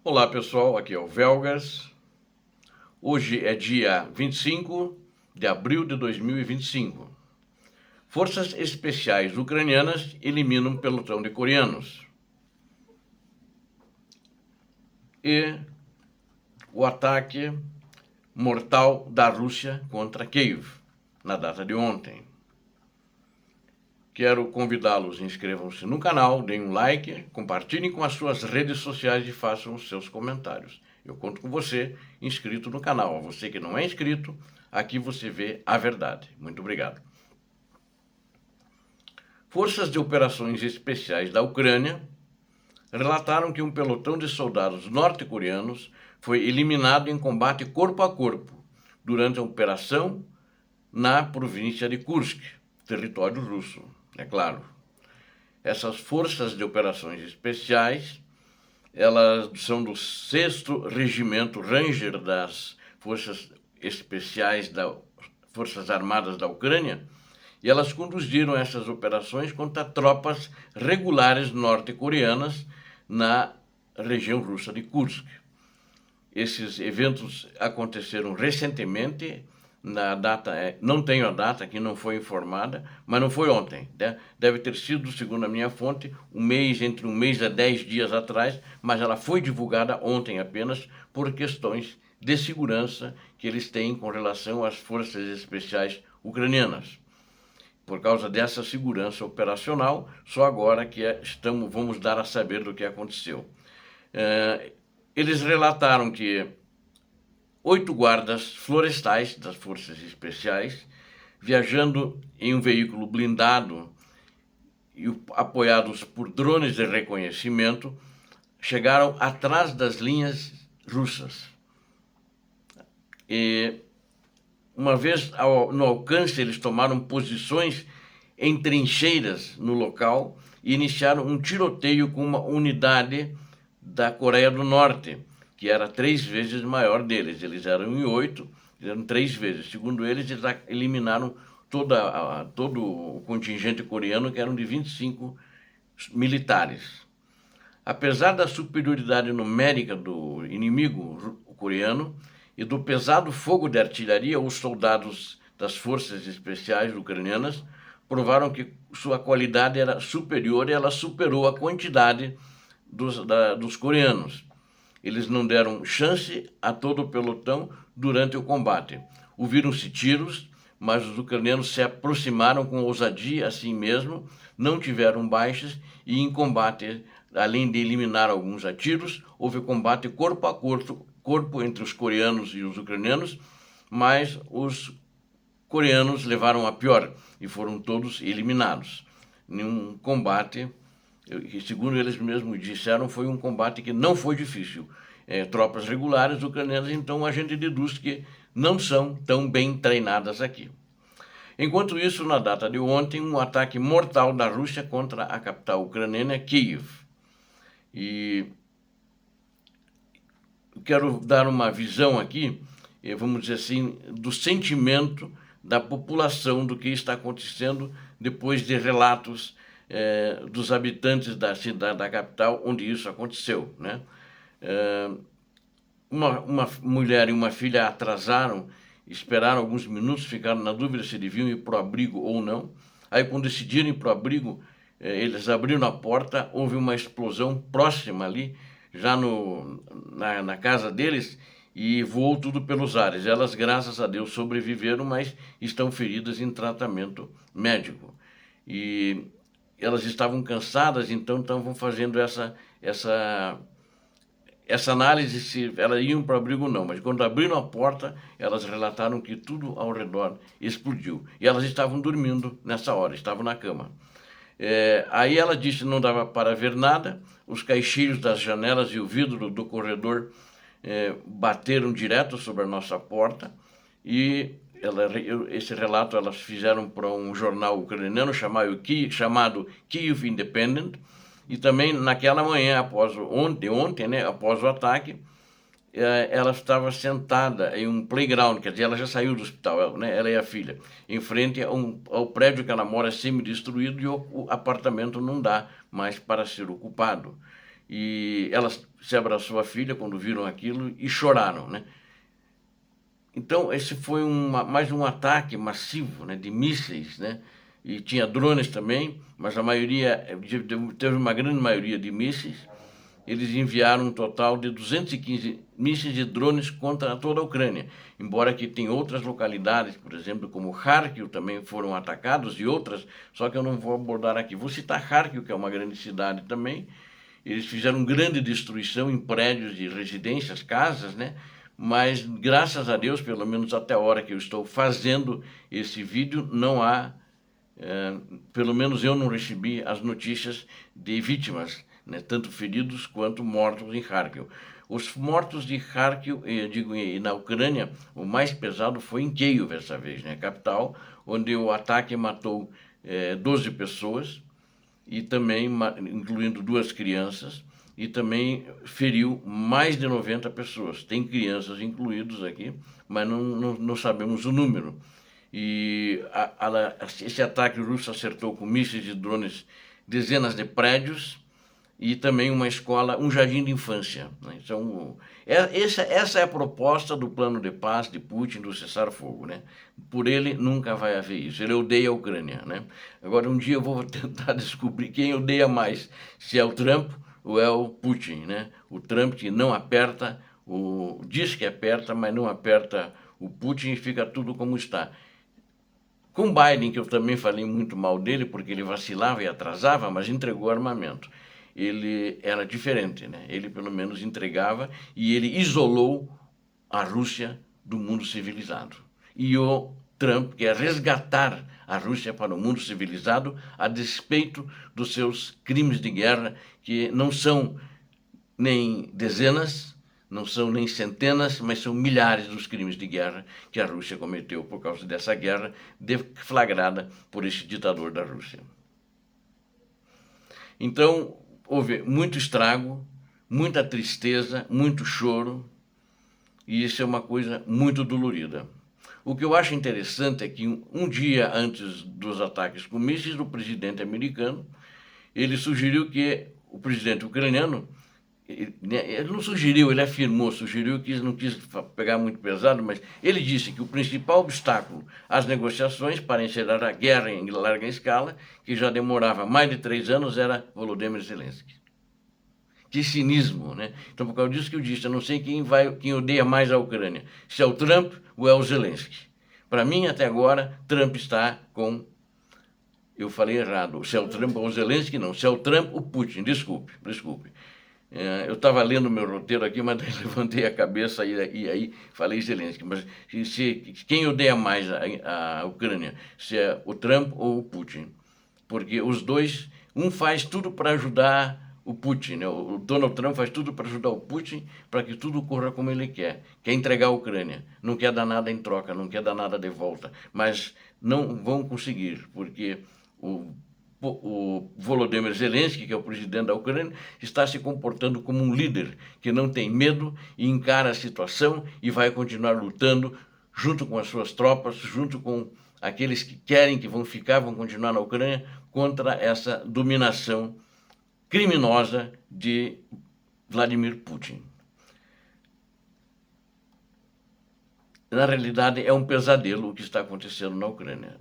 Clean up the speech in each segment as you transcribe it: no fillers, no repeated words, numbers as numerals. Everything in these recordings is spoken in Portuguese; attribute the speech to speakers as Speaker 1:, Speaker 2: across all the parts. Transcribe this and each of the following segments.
Speaker 1: Olá pessoal, aqui é o Velgas. Hoje é dia 25 de abril de 2025. Forças especiais ucranianas eliminam um pelotão de coreanos. E o ataque mortal da Rússia contra Kiev, na data de ontem. Quero convidá-los, inscrevam-se no canal, deem um like, compartilhem com as suas redes sociais e façam os seus comentários. Eu conto com você, inscrito no canal. Você que não é inscrito, aqui você vê a verdade. Muito obrigado. Forças de operações especiais da Ucrânia relataram que um pelotão de soldados norte-coreanos foi eliminado em combate corpo a corpo durante a operação na província de Kursk, território russo, é claro. Essas forças de operações especiais, elas são do 6º Regimento Ranger das Forças Especiais das Forças Armadas da Ucrânia, e elas conduziram essas operações contra tropas regulares norte-coreanas na região russa de Kursk. Esses eventos aconteceram recentemente, na data, não tenho a data, que não foi informada, mas não foi ontem, né? Deve ter sido, segundo a minha fonte, entre um mês a 10 dias atrás, mas ela foi divulgada ontem apenas por questões de segurança que eles têm com relação às forças especiais ucranianas. Por causa dessa segurança operacional, só agora que vamos dar a saber do que aconteceu. Eles relataram que 8 guardas florestais das forças especiais, viajando em um veículo blindado e apoiados por drones de reconhecimento, chegaram atrás das linhas russas. E uma vez no alcance, eles tomaram posições em trincheiras no local e iniciaram um tiroteio com uma unidade da Coreia do Norte, que era 3 vezes maior deles. Eles eram em 8, eram 3 vezes. Segundo eles eliminaram todo o contingente coreano, que eram de 25 militares. Apesar da superioridade numérica do inimigo coreano e do pesado fogo de artilharia, os soldados das forças especiais ucranianas provaram que sua qualidade era superior e ela superou a quantidade dos coreanos. Eles não deram chance a todo o pelotão durante o combate. Ouviram-se tiros, mas os ucranianos se aproximaram com ousadia assim mesmo, não tiveram baixas e em combate, além de eliminar alguns a tiros, houve combate corpo a corpo entre os coreanos e os ucranianos, mas os coreanos levaram a pior e foram todos eliminados. Num combate que, segundo eles mesmos disseram, foi um combate que não foi difícil. Tropas regulares ucranianas, então a gente deduz que não são tão bem treinadas aqui. Enquanto isso, na data de ontem, um ataque mortal da Rússia contra a capital ucraniana, Kiev. E quero dar uma visão aqui, vamos dizer assim, do sentimento da população do que está acontecendo depois de relatos dos habitantes da cidade, da capital, onde isso aconteceu, né? Uma mulher e uma filha atrasaram, esperaram alguns minutos, ficaram na dúvida se deviam ir para o abrigo ou não. Aí, quando decidiram ir para o abrigo, eles abriram a porta, houve uma explosão próxima ali, já na casa deles, e voou tudo pelos ares. Elas, graças a Deus, sobreviveram, mas estão feridas em tratamento médico. E elas estavam cansadas, então estavam fazendo essa análise se elas iam para o abrigo ou não. Mas quando abriram a porta, elas relataram que tudo ao redor explodiu. E elas estavam dormindo nessa hora, estavam na cama. Aí ela disse que não dava para ver nada, os caixilhos das janelas e o vidro do corredor bateram direto sobre a nossa porta e esse relato elas fizeram para um jornal ucraniano chamado Kyiv Independent, e também naquela manhã, ontem, né, após o ataque, ela estava sentada em um playground, quer dizer, ela já saiu do hospital, né, ela e a filha, em frente ao prédio que ela mora semi-destruído e o apartamento não dá mais para ser ocupado. e elas se abraçou a filha quando viram aquilo e choraram, né? Então, esse foi mais um ataque massivo, né, de mísseis, né? E tinha drones também, mas a maioria, teve uma grande maioria de mísseis. Eles enviaram um total de 215 mísseis e drones contra toda a Ucrânia. Embora que tem outras localidades, por exemplo, como Kharkiv, também foram atacados, e outras, só que eu não vou abordar aqui. Vou citar Kharkiv, que é uma grande cidade também. Eles fizeram grande destruição em prédios de residências, casas, né? Mas, graças a Deus, pelo menos até a hora que eu estou fazendo esse vídeo, não há, pelo menos eu não recebi as notícias de vítimas, né, tanto feridos quanto mortos em Kharkiv. Os mortos de Kharkiv, digo, na Ucrânia, o mais pesado foi em Kyiv essa vez, né, capital, onde o ataque matou 12 pessoas, e também incluindo 2 crianças, e também feriu mais de 90 pessoas. Tem crianças incluídos aqui, mas não sabemos o número. E esse ataque russo acertou com mísseis e drones dezenas de prédios e também uma escola, um jardim de infância, né? Então, essa é a proposta do plano de paz de Putin, do cessar-fogo, né? Por ele nunca vai haver isso. Ele odeia a Ucrânia, né? Agora, um dia eu vou tentar descobrir quem odeia mais, se é o Trump ou é o Putin, né? O Trump que não aperta, diz que aperta, mas não aperta o Putin, e fica tudo como está. Com Biden, que eu também falei muito mal dele, porque ele vacilava e atrasava, mas entregou armamento. Ele era diferente, né? Ele pelo menos entregava, e ele isolou a Rússia do mundo civilizado. E o Trump quer resgatar a Rússia para o mundo civilizado a despeito dos seus crimes de guerra, que não são nem dezenas, não são nem centenas, mas são milhares dos crimes de guerra que a Rússia cometeu por causa dessa guerra deflagrada por esse ditador da Rússia. Então, houve muito estrago, muita tristeza, muito choro, e isso é uma coisa muito dolorida. O que eu acho interessante é que um dia antes dos ataques com mísseis, o presidente americano, ele sugeriu que o presidente ucraniano, ele não sugeriu, ele afirmou, sugeriu que não quis pegar muito pesado, mas ele disse que o principal obstáculo às negociações para encerrar a guerra em larga escala, que já demorava mais de 3 anos, era Volodymyr Zelensky. Que cinismo, né? Então, por causa disso que eu disse, eu não sei quem odeia mais a Ucrânia, se é o Trump ou é o Zelensky. Para mim, até agora, Trump está com... Eu falei errado, se é o Trump ou o Zelensky, não. Se é o Trump, o Putin, desculpe. Eu estava lendo meu roteiro aqui, mas levantei a cabeça e aí falei Zelensky. Mas quem odeia mais a Ucrânia, se é o Trump ou o Putin? Porque os dois, um faz tudo para ajudar o Putin, né? O Donald Trump faz tudo para ajudar o Putin, para que tudo corra como ele quer. Quer entregar a Ucrânia, não quer dar nada em troca, não quer dar nada de volta. Mas não vão conseguir, porque o Volodymyr Zelensky, que é o presidente da Ucrânia, está se comportando como um líder que não tem medo e encara a situação e vai continuar lutando junto com as suas tropas, junto com aqueles que querem, que vão continuar na Ucrânia, contra essa dominação criminosa de Vladimir Putin. Na realidade, é um pesadelo o que está acontecendo na Ucrânia.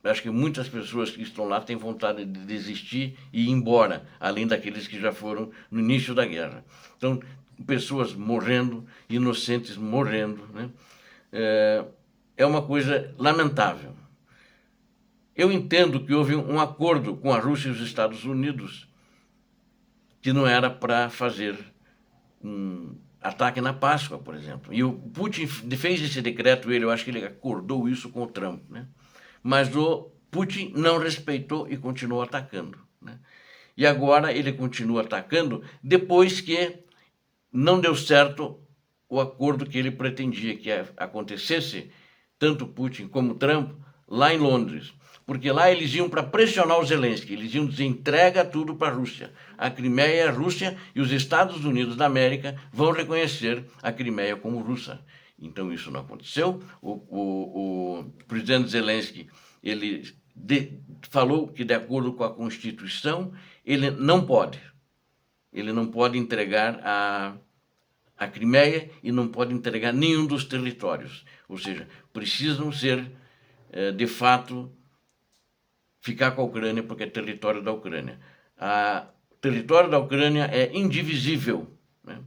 Speaker 1: Acho que muitas pessoas que estão lá têm vontade de desistir e ir embora, além daqueles que já foram no início da guerra. Então, pessoas morrendo, inocentes morrendo, né? É uma coisa lamentável. Eu entendo que houve um acordo com a Rússia e os Estados Unidos que não era para fazer um ataque na Páscoa, por exemplo. E o Putin fez esse decreto, eu acho que ele acordou isso com o Trump, né? Mas o Putin não respeitou e continuou atacando, né? E agora ele continua atacando depois que não deu certo o acordo que ele pretendia que acontecesse, tanto Putin como Trump, lá em Londres. Porque lá eles iam para pressionar o Zelensky, eles iam dizer, entrega tudo para a Rússia. A Crimeia é a Rússia e os Estados Unidos da América vão reconhecer a Crimeia como russa. Então isso não aconteceu. O presidente Zelensky, ele falou que de acordo com a Constituição, ele não pode ele não pode entregar a Crimeia e não pode entregar nenhum dos territórios. Ou seja, precisam ser, de fato, ficar com a Ucrânia porque é território da Ucrânia. O território da Ucrânia é indivisível, né?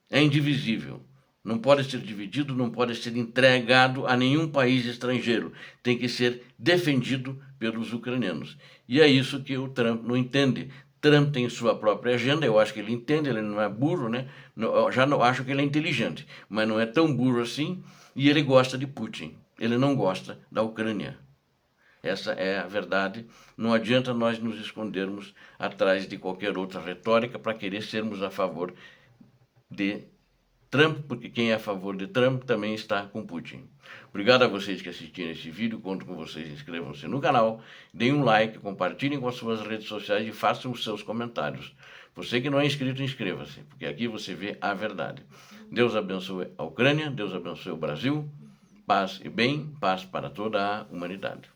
Speaker 1: É indivisível. Não pode ser dividido, não pode ser entregado a nenhum país estrangeiro. Tem que ser defendido pelos ucranianos. E é isso que o Trump não entende. Trump tem sua própria agenda, eu acho que ele entende, ele não é burro, né? Eu já não acho que ele é inteligente, mas não é tão burro assim, e ele gosta de Putin. Ele não gosta da Ucrânia. Essa é a verdade. Não adianta nós nos escondermos atrás de qualquer outra retórica para querer sermos a favor de Trump, porque quem é a favor de Trump também está com Putin. Obrigado a vocês que assistiram esse vídeo, conto com vocês, inscrevam-se no canal, deem um like, compartilhem com as suas redes sociais e façam os seus comentários. Você que não é inscrito, inscreva-se, porque aqui você vê a verdade. Deus abençoe a Ucrânia, Deus abençoe o Brasil, paz e bem, paz para toda a humanidade.